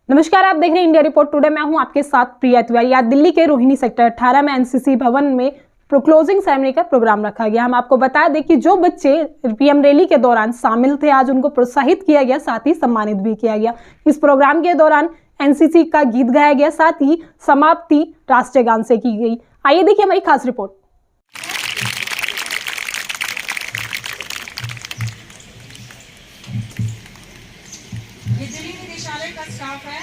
नमस्कार, आप देख रहे हैं इंडिया रिपोर्ट टुडे। मैं हूं आपके साथ प्रिया तिवारी। आज दिल्ली के रोहिणी सेक्टर 18 में एनसीसी भवन में क्लोजिंग सेरेमनी का प्रोग्राम रखा गया। हम आपको बता दें कि जो बच्चे पीएम रैली के दौरान शामिल थे, आज उनको प्रोत्साहित किया गया, साथ ही सम्मानित भी किया गया। इस प्रोग्राम के दौरान एनसीसी का गीत गाया गया, साथ ही समाप्ति राष्ट्रीय गान से की गई। आइए देखिए हमारी खास रिपोर्ट। ये दिल्ली निदेशालय का स्टाफ है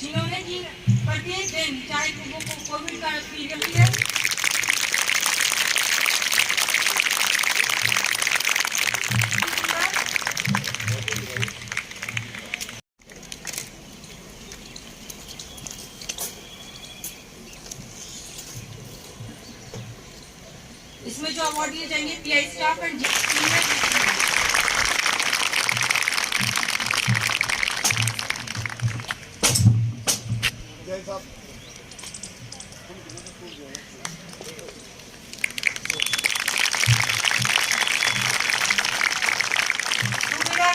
जिन्होंने कि प्रत्येक दिन, चाहे वो कोविड का पीरियड है, इसमें जो अवार्ड दिए जाएंगे pi staff and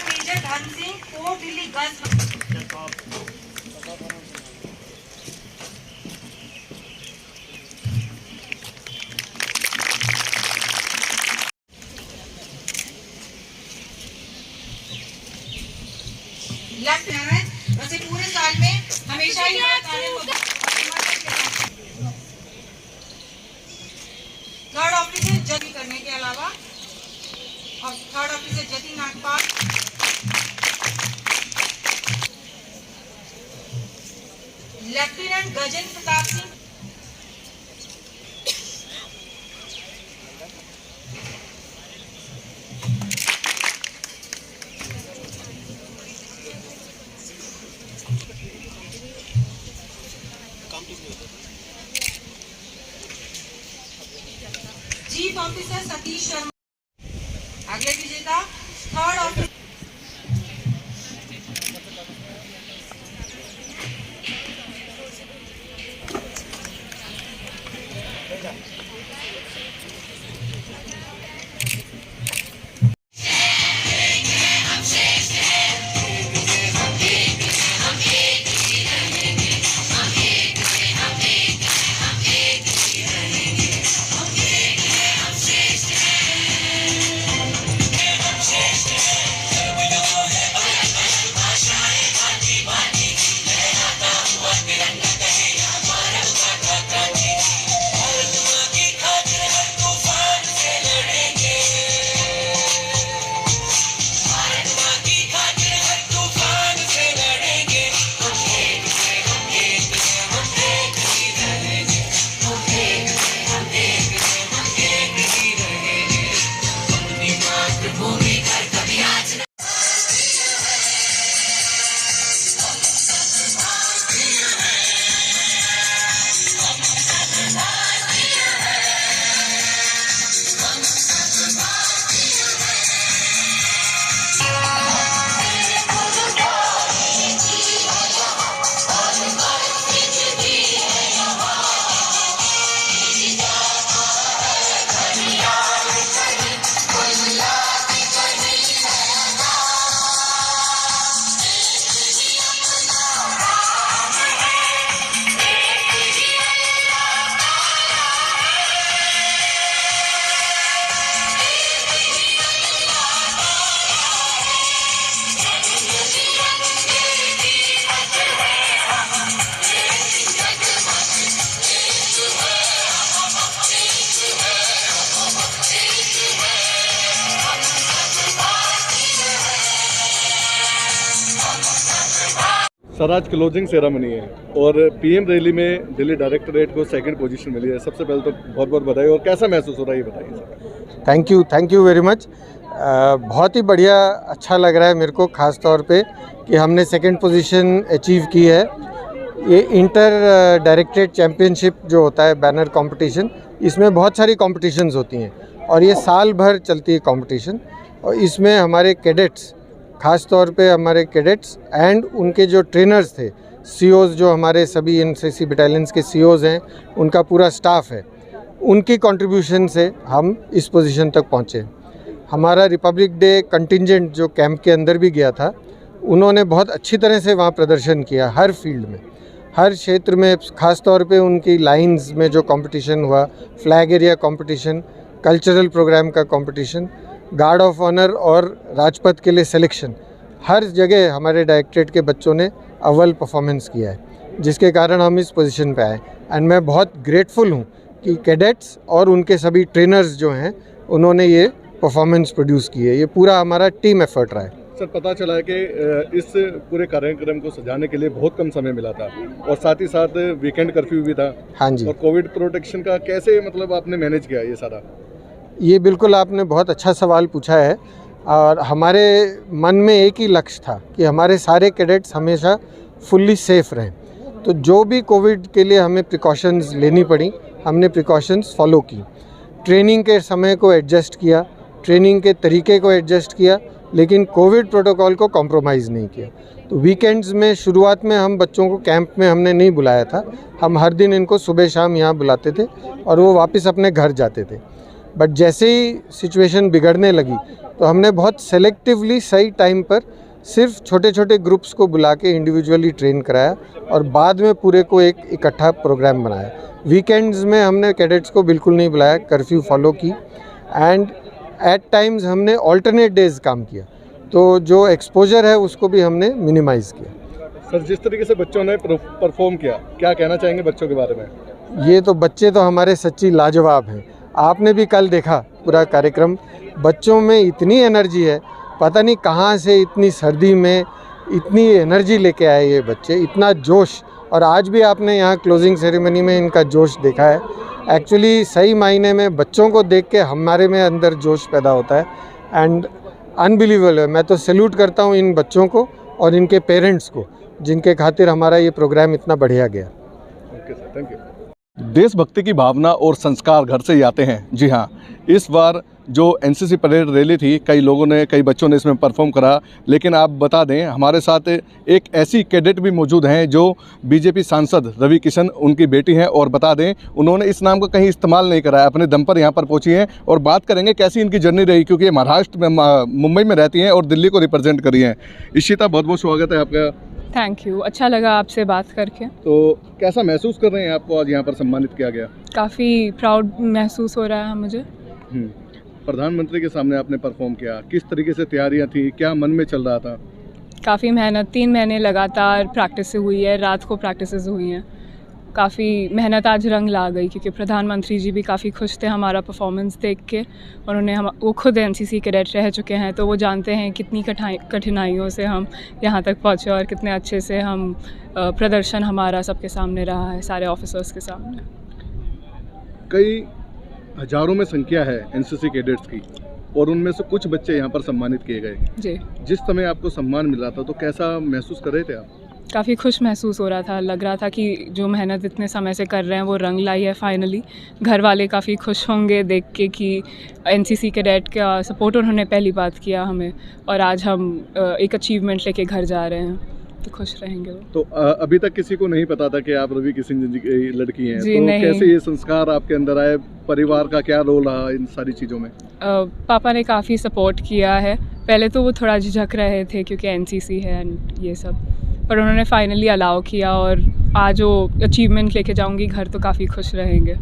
major Dhan Singh, fort Delhi girls. वैसे पूरे साल में हमेशा ही थर्ड ऑफिसर जति करने के अलावा और थर्ड ऑफिसर जति Nagpal, lieutenant Gajendra Pratap Singh, chief officer Satish Sharma. अगले विजेता थर्ड ऑफिसर सर, आज क्लोजिंग सेरेमनी है और पीएम रैली में दिल्ली डायरेक्टरेट को सेकंड पोजीशन मिली है। सबसे पहले तो बहुत बहुत बधाई। और कैसा महसूस हो रहा है ये बताइए sir. Thank you very much. बहुत ही बढ़िया, अच्छा लग रहा है मेरे को, ख़ास तौर पे कि हमने सेकंड पोजीशन अचीव की है। ये इंटर डायरेक्टरेट चैम्पियनशिप जो होता है, बैनर कंपटीशन, इसमें बहुत सारी कॉम्पिटिशन्स होती हैं और ये साल भर चलती है कंपटीशन। और इसमें हमारे कैडेट्स, ख़ास तौर पे हमारे कैडेट्स एंड उनके जो ट्रेनर्स थे, सीओज़, जो हमारे सभी एनसीसी बटालियंस के सीओज़ हैं, उनका पूरा स्टाफ है, उनकी कंट्रीब्यूशन से हम इस पोजीशन तक पहुँचे। हमारा रिपब्लिक डे कंटिंजेंट जो कैंप के अंदर भी गया था, उन्होंने बहुत अच्छी तरह से वहाँ प्रदर्शन किया हर फील्ड में, हर क्षेत्र में। ख़ास तौर पे उनकी लाइंस में जो कंपटीशन हुआ, flag area competition, cultural programme का कंपटीशन, गार्ड ऑफ ऑनर और राजपथ के लिए सिलेक्शन, हर जगह हमारे डायरेक्टरेट के बच्चों ने अव्वल परफॉर्मेंस किया है, जिसके कारण हम इस पोजीशन पे आए। एंड मैं बहुत ग्रेटफुल हूँ कि कैडेट्स और उनके सभी ट्रेनर्स जो हैं उन्होंने ये परफॉर्मेंस प्रोड्यूस की है। ये पूरा हमारा टीम एफर्ट रहा है। सर, पता चला है कि इस पूरे कार्यक्रम को सजाने के लिए बहुत कम समय मिला था और साथ ही साथ वीकेंड कर्फ्यू भी था। हाँ जी। और कोविड प्रोटेक्शन का कैसे मतलब आपने मैनेज किया ये सारा? ये बिल्कुल आपने बहुत अच्छा सवाल पूछा है और हमारे मन में एक ही लक्ष्य था कि हमारे सारे कैडेट्स हमेशा फुल्ली सेफ रहें। तो जो भी कोविड के लिए हमें प्रिकॉशंस लेनी पड़ी, हमने प्रिकॉशंस फॉलो की। ट्रेनिंग के समय को एडजस्ट किया, ट्रेनिंग के तरीके को एडजस्ट किया, लेकिन कोविड प्रोटोकॉल को कॉम्प्रोमाइज़ नहीं किया। तो वीकेंड्स में शुरुआत में हम बच्चों को कैंप में हमने नहीं बुलाया था, हम हर दिन इनको सुबह शाम यहाँ बुलाते थे और वो वापस अपने घर जाते थे। बट जैसे ही सिचुएशन बिगड़ने लगी तो हमने बहुत सेलेक्टिवली सही टाइम पर सिर्फ छोटे छोटे ग्रुप्स को बुला के इंडिविजुअली ट्रेन कराया और बाद में पूरे को एक इकट्ठा प्रोग्राम बनाया। वीकेंड्स में हमने कैडेट्स को बिल्कुल नहीं बुलाया, कर्फ्यू फॉलो की एंड एट टाइम्स हमने ऑल्टरनेट डेज काम किया, तो जो एक्सपोजर है उसको भी हमने मिनिमाइज़ किया। सर, जिस तरीके से बच्चों ने परफॉर्म किया, क्या कहना चाहेंगे बच्चों के बारे में? ये तो बच्चे तो हमारे सच्ची लाजवाब हैं। आपने भी कल देखा पूरा कार्यक्रम, बच्चों में इतनी एनर्जी है, पता नहीं कहाँ से इतनी सर्दी में इतनी एनर्जी लेके आए ये बच्चे, इतना जोश। और आज भी आपने यहाँ क्लोजिंग सेरेमनी में इनका जोश देखा है। एक्चुअली सही मायने में बच्चों को देख के हमारे में अंदर जोश पैदा होता है एंड अनबिलीवेबल है। मैं तो सैल्यूट करता हूँ इन बच्चों को और इनके पेरेंट्स को, जिनके खातिर हमारा ये प्रोग्राम इतना बढ़िया गया। Okay sir, thank you. देशभक्ति की भावना और संस्कार घर से ही आते हैं। जी हाँ, इस बार जो एनसीसी परेड रैली थी, कई बच्चों ने इसमें परफॉर्म करा। लेकिन आप बता दें, हमारे साथ एक ऐसी कैडेट भी मौजूद हैं जो बीजेपी सांसद रवि किशन उनकी बेटी हैं। और बता दें, उन्होंने इस नाम का कहीं इस्तेमाल नहीं कराया, अपने दम पर यहाँ पर पहुँची हैं। और बात करेंगे कैसी इनकी जर्नी रही, क्योंकि ये महाराष्ट्र में मुंबई में रहती हैं और दिल्ली को रिप्रेजेंट करी हैं। इशिता, बहुत बहुत स्वागत है आपका। थैंक यू, अच्छा लगा आपसे बात करके। तो कैसा महसूस कर रहे हैं आपको आज यहाँ पर सम्मानित किया गया? काफ़ी प्राउड महसूस हो रहा है मुझे। प्रधानमंत्री के सामने आपने परफॉर्म किया, किस तरीके से तैयारियां थी, क्या मन में चल रहा था? काफ़ी मेहनत, 3 महीने लगातार प्रैक्टिस हुई है, रात को प्रैक्टिसेस हुई हैं। काफ़ी मेहनत आज रंग ला गई, क्योंकि प्रधानमंत्री जी भी काफ़ी खुश थे हमारा परफॉर्मेंस देख के। उन्होंने वो खुद एनसीसी कैडेट रह चुके हैं, तो वो जानते हैं कितनी कठिनाइयों से हम यहाँ तक पहुँचे और कितने अच्छे से हम प्रदर्शन हमारा सबके सामने रहा है, सारे ऑफिसर्स के सामने। कई हजारों में संख्या है एनसीसी कैडेट्स की और उनमें से कुछ बच्चे यहाँ पर सम्मानित किए गए। जी, जिस समय आपको सम्मान मिला था तो कैसा महसूस कर रहे थे आप? काफ़ी खुश महसूस हो रहा था, लग रहा था कि जो मेहनत इतने समय से कर रहे हैं वो रंग लाई है फाइनली। घर वाले काफ़ी खुश होंगे देख के कि एनसीसी कैडेट का सपोर्ट उन्होंने पहली बात किया हमें, और आज हम एक अचीवमेंट लेके घर जा रहे हैं, तो खुश रहेंगे वो। तो अभी तक किसी को नहीं पता था कि आप रवि किशन जी की लड़की हैं, जी, तो नहीं। कैसे ये संस्कार आपके अंदर आए? परिवार का क्या रोल रहा इन सारी चीज़ों में? पापा ने काफ़ी सपोर्ट किया है। पहले तो वो थोड़ा झिझक रहे थे क्योंकि एनसीसी है एंड ये सब, पर उन्होंने फाइनली अलाउ किया और आज जो अचीवमेंट लेके जाऊंगी घर, तो काफ़ी खुश रहेंगे।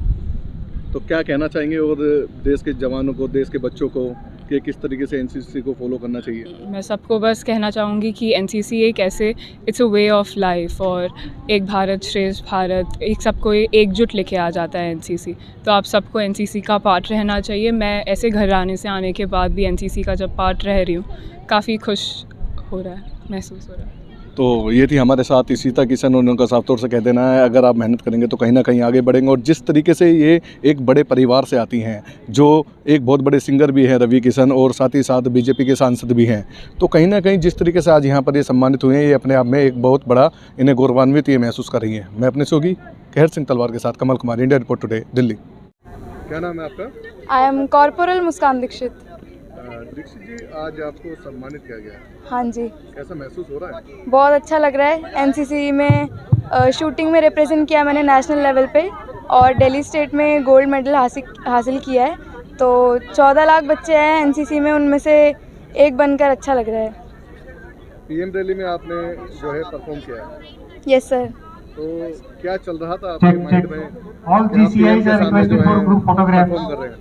तो क्या कहना चाहेंगे और देश के जवानों को, देश के बच्चों को, कि किस तरीके से एनसीसी को फॉलो करना चाहिए? मैं सबको बस कहना चाहूँगी कि एनसीसी एक ऐसे it's a way of life, और एक भारत श्रेष्ठ भारत, एक सबको एकजुट लेके आ जाता है एनसीसी। तो आप सबको एनसीसी का पार्ट रहना चाहिए। मैं ऐसे घर आने के बाद भी एनसीसी का जब पार्ट रह रही हूँ, काफ़ी खुश हो रहा है, महसूस हो रहा है। तो ये थी हमारे साथ इशिता किशन, और उनका साफ तौर से कह देना है, अगर आप मेहनत करेंगे तो कहीं ना कहीं आगे बढ़ेंगे। और जिस तरीके से ये एक बड़े परिवार से आती हैं, जो एक बहुत बड़े सिंगर भी हैं रवि किशन, और साथ ही साथ बीजेपी के सांसद भी हैं, तो कहीं ना कहीं जिस तरीके से आज यहाँ पर ये सम्मानित हुए हैं, ये अपने आप में एक बहुत बड़ा इन्हें गौरवान्वित ये महसूस कर रही हैं। मैं अपने सहयोगी कहर सिंह तलवार के साथ Kamal Kumar, India report today, Delhi. क्या नाम है आपका? I am corporal Muskan Dikshit. Dikshit ji, आज आपको सम्मानित किया गया है। हाँ जी, कैसा महसूस हो रहा है? बहुत अच्छा लग रहा है। एनसीसी में शूटिंग में रिप्रेजेंट किया मैंने नेशनल लेवल पे, और दिल्ली स्टेट में गोल्ड मेडल हासिल किया है। तो 14 लाख बच्चे हैं एनसीसी में, उनमें से एक बनकर अच्छा लग रहा है। पीएम रैली में आपने जो है परफॉर्म किया है, यस सर। तो क्या चल रहा था आपके माइंड में? PM के सामने जो है परफॉर्म कर रहे हैं।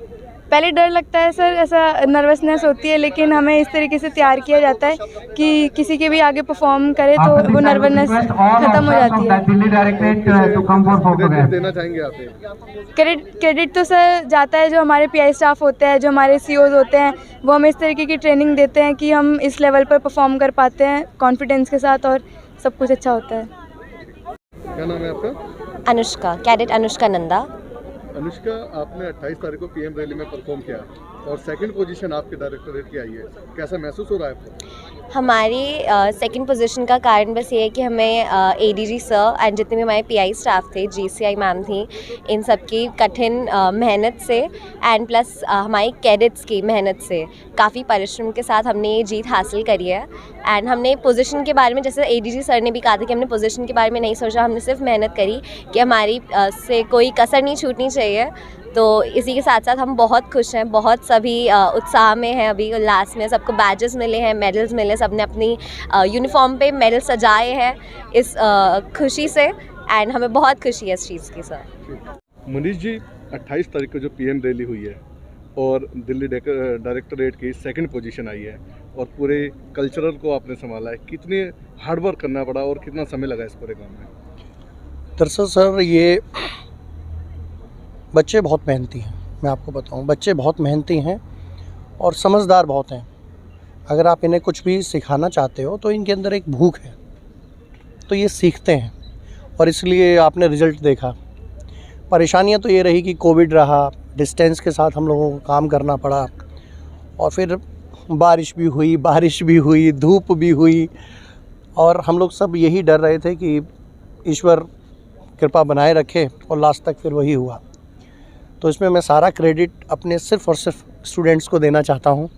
पहले डर लगता है सर, ऐसा नर्वसनेस होती है, लेकिन हमें इस तरीके से तैयार किया जाता है कि किसी के भी आगे परफॉर्म करे तो वो नर्वसनेस खत्म हो जाती है। क्रेडिट देना चाहेंगे आप? क्रेडिट तो सर जाता है जो हमारे पीआई स्टाफ होते हैं, जो हमारे सीओज होते हैं, वो हमें इस तरीके की ट्रेनिंग देते हैं कि हम इस लेवल पर परफॉर्म कर पाते हैं कॉन्फिडेंस के साथ और सब कुछ अच्छा होता है। क्या नाम है आपका? अनुष्का, कैडेट अनुष्का नंदा। अनुष्का, आपने 28 तारीख को पीएम रैली में परफॉर्म किया और सेकंड पोजीशन आपके डायरेक्टोरेट की आई है, कैसा महसूस हो रहा है आपको? हमारी सेकंड पोजीशन का कारण बस ये है कि हमें एडीजी सर एंड जितने भी हमारे पीआई स्टाफ थे, जीसीआई मैम थी, इन सब की कठिन मेहनत से एंड प्लस हमारी कैडेट्स की मेहनत से काफ़ी परिश्रम के साथ हमने ये जीत हासिल करी है। एंड हमने पोजीशन के बारे में, जैसे एडीजी सर ने भी कहा था कि हमने पोजीशन के बारे में नहीं सोचा, हमने सिर्फ मेहनत करी कि हमारी से कोई कसर नहीं छूटनी चाहिए। तो इसी के साथ साथ हम बहुत खुश हैं, बहुत सभी उत्साह में हैं, अभी लास्ट में सबको बैजेस मिले हैं, मेडल्स मिले, सबने अपनी यूनिफॉर्म पे मेडल सजाए हैं इस खुशी से एंड हमें बहुत खुशी है इस चीज़ की सर। मनीष जी, 28 तारीख को जो पीएम रैली हुई है और दिल्ली डायरेक्टोरेट की सेकंड पोजीशन आई है और पूरे कल्चरल को आपने संभाला है, कितने हार्डवर्क करना पड़ा और कितना समय लगा इस पूरे काम में? दरअसल सर, ये बच्चे बहुत मेहनती हैं, मैं आपको बताऊं, बच्चे बहुत मेहनती हैं और समझदार बहुत हैं। अगर आप इन्हें कुछ भी सिखाना चाहते हो तो इनके अंदर एक भूख है, तो ये सीखते हैं और इसलिए आपने रिज़ल्ट देखा। परेशानियां तो ये रही कि कोविड रहा, डिस्टेंस के साथ हम लोगों को काम करना पड़ा और फिर बारिश भी हुई, धूप भी हुई और हम लोग सब यही डर रहे थे कि ईश्वर कृपा बनाए रखे और लास्ट तक फिर वही हुआ। तो इसमें मैं सारा क्रेडिट अपने सिर्फ़ और सिर्फ स्टूडेंट्स को देना चाहता हूँ।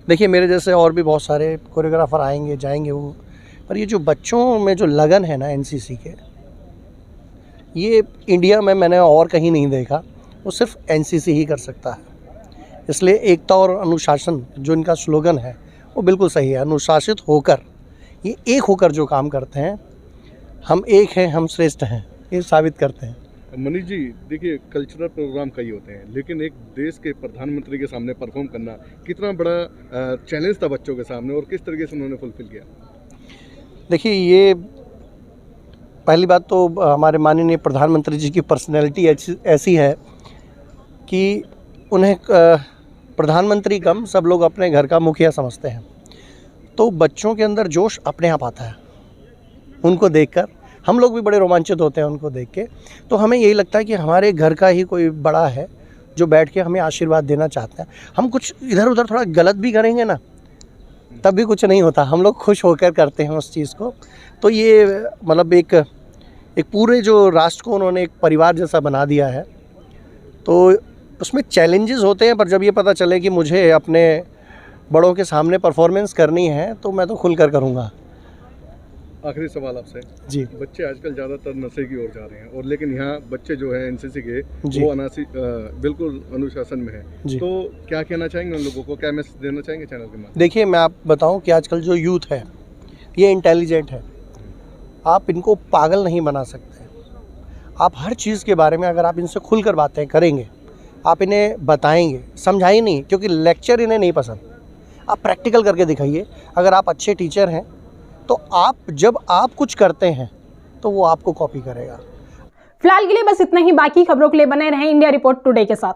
देखिए, मेरे जैसे और भी बहुत सारे कोरियोग्राफर आएंगे जाएंगे वो, पर ये जो बच्चों में जो लगन है ना एनसीसी के, ये इंडिया में मैंने और कहीं नहीं देखा, वो सिर्फ एनसीसी ही कर सकता है। इसलिए एकता और अनुशासन जो इनका स्लोगन है वो बिल्कुल सही है। अनुशासित होकर, ये एक होकर जो काम करते हैं, हम एक हैं, हम श्रेष्ठ हैं, ये साबित करते हैं। मनीष जी, देखिए, कल्चरल प्रोग्राम कई होते हैं, लेकिन एक देश के प्रधानमंत्री के सामने परफॉर्म करना कितना बड़ा चैलेंज था बच्चों के सामने और किस तरीके से उन्होंने फुलफिल किया? देखिए, ये पहली बात तो हमारे माननीय प्रधानमंत्री जी की पर्सनैलिटी ऐसी है कि उन्हें प्रधानमंत्री कम सब लोग अपने घर का मुखिया समझते हैं। तो बच्चों के अंदर जोश अपने आप आता है उनको देखकर। हम लोग भी बड़े रोमांचित होते हैं उनको देख के। तो हमें यही लगता है कि हमारे घर का ही कोई बड़ा है जो बैठ के हमें आशीर्वाद देना चाहता है। हम कुछ इधर उधर थोड़ा गलत भी करेंगे ना, तब भी कुछ नहीं होता, हम लोग खुश होकर करते हैं उस चीज़ को। तो ये मतलब एक पूरे जो राष्ट्र को उन्होंने एक परिवार जैसा बना दिया है। तो उसमें चैलेंजेस होते हैं, पर जब ये पता चले कि मुझे अपने बड़ों के सामने परफॉर्मेंस करनी है तो मैं तो खुलकर करूँगा। आखिरी सवाल आपसे जी। बच्चे आजकल ज़्यादातर नशे की ओर जा रहे हैं और लेकिन यहाँ बच्चे जो है एनसीसी के जी। वो बिल्कुल अनुशासन में है, तो क्या कहना चाहेंगे उन लोगों को, क्या मैसेज देना चाहेंगे चैनल के माध्यम? देखिए, मैं आप बताऊं कि आजकल जो यूथ है ये इंटेलिजेंट है, आप इनको पागल नहीं बना सकते। आप हर चीज़ के बारे में अगर आप इनसे खुलकर बातें करेंगे, आप इन्हें बताएंगे, समझाइए नहीं, क्योंकि लेक्चर इन्हें नहीं पसंद, आप प्रैक्टिकल करके दिखाइए। अगर आप अच्छे टीचर हैं तो जब आप कुछ करते हैं तो वो आपको कॉपी करेगा। फिलहाल के लिए बस इतना ही। बाकी खबरों के लिए बने रहें इंडिया रिपोर्ट टुडे के साथ।